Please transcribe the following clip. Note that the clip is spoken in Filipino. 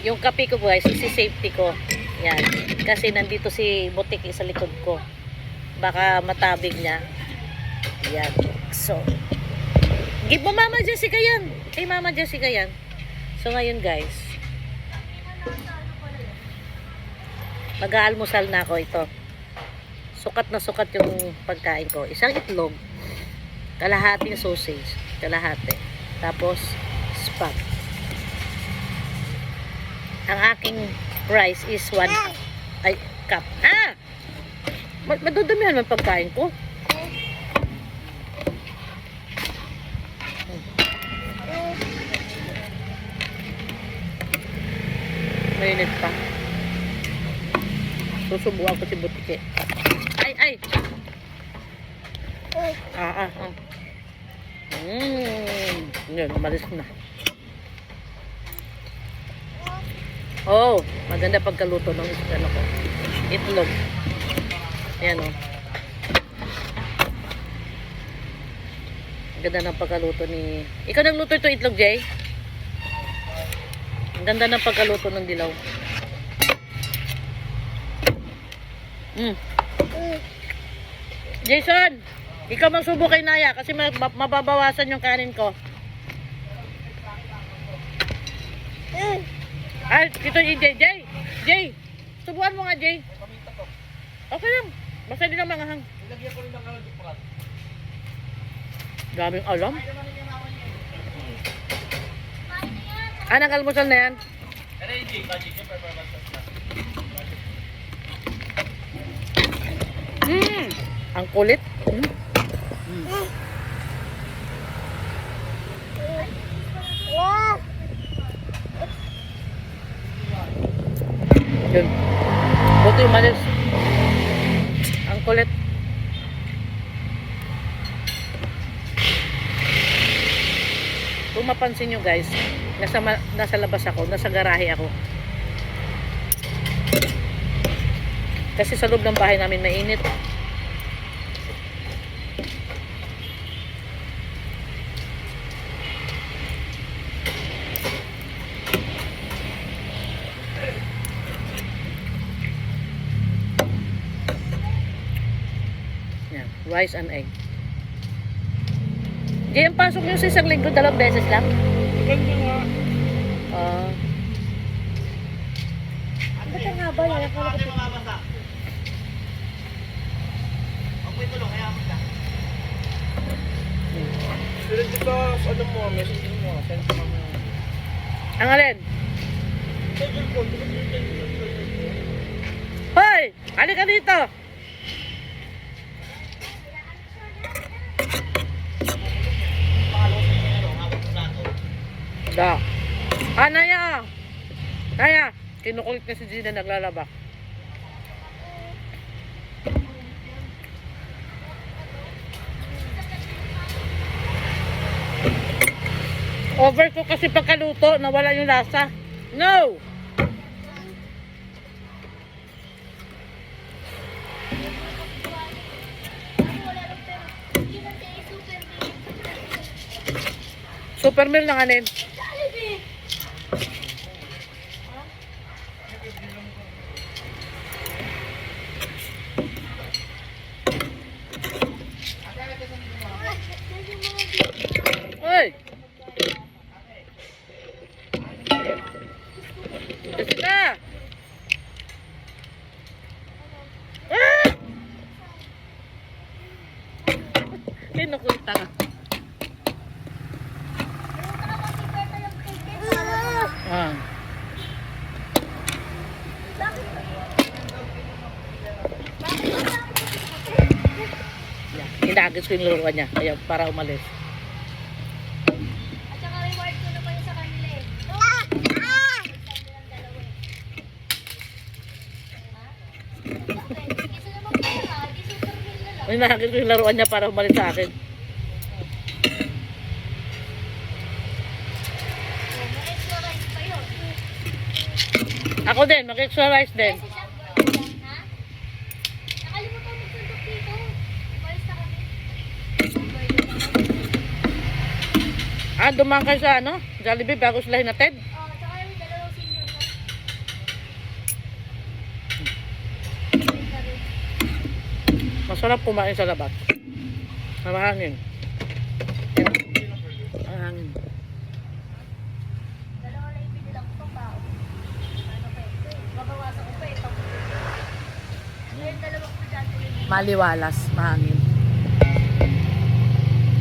Yung kape ko guys, isi-safety ko. Yan. Kasi nandito si Butiki sa likod ko. Baka matabig niya. Yan. So, give mo Mama Jessica yan. Kay Mama Jessica yan. So, ngayon guys, mag-aalmusal na ako ito. Sukat na sukat yung pagkain ko. Isang itlog, kalahating sausage, kalahati. Tapos, spag. Ang aking price is 1 cup. Madudumihan man pagkain ko. Mainit pa. Susubukan ko si Butiki. Ay! Yun, umalis na. Oh, maganda pagkaluto ng itlog. Ayan oh. Ganda ng pagkaluto ni... Ikaw nagluto ito itlog, Jay? Ang ganda ng pagkaluto ng dilaw. Jason, ikaw magsubo kay Naya kasi mababawasan yung kanin ko. Ay, ito yung Jay, subukan mo nga, Jay. Okay lang, basta din ang manghang. Ilagyan ko rin ng kalagyan. Daming alam. Anong almusal na yan? Ang kulit. Yun. Buti umalis. Ang kulit. Kung mapansin nyo guys, nasa labas ako, nasa garahe ako. Kasi sa loob ng bahay namin mainit. Yan, rice and egg. Di ang pasok nyo sa isang linggo, 2 beses lang? Ganda nga. Ba't ang haba yan? Akala ko Mabasa. Ako ito lang, kaya ako na. Pero dito, ano mo, message mo, send mo mo. Ang alin? Schedule ko, Hoy! Halika dito! Da. Naya! Naya! Kinukulit na si Gina naglalaba. Overcook kasi pagkaluto, nawala yung lasa. No! Super meal ng anin. Hoy! Jessica! Kinukulta ka. Inagis ko yung laruan niya kaya para umalis. At saka reward ko na pa yun sa kanila eh. Isa naman pala, di super meal na lang. Inagis ko yung laruan niya para umalis sa akin. Mag-extra rice pa yun. Ako din, mag-extra rice din. Kasi siya, ha? Nakalimutan mo sundok dito. Umalis na kami. Dumaan kayo sa Jollibee bago sila hinatid. Tsaka yung dalawang senior na. Masarap kumain sa labas. Mahangin. Mahangin. Dalawa lang yung pinilang ko pang bao. Ano pa eh? Babawasan ko pa eh. Ngayon dalawang ko dyan. Maliwalas, mahangin.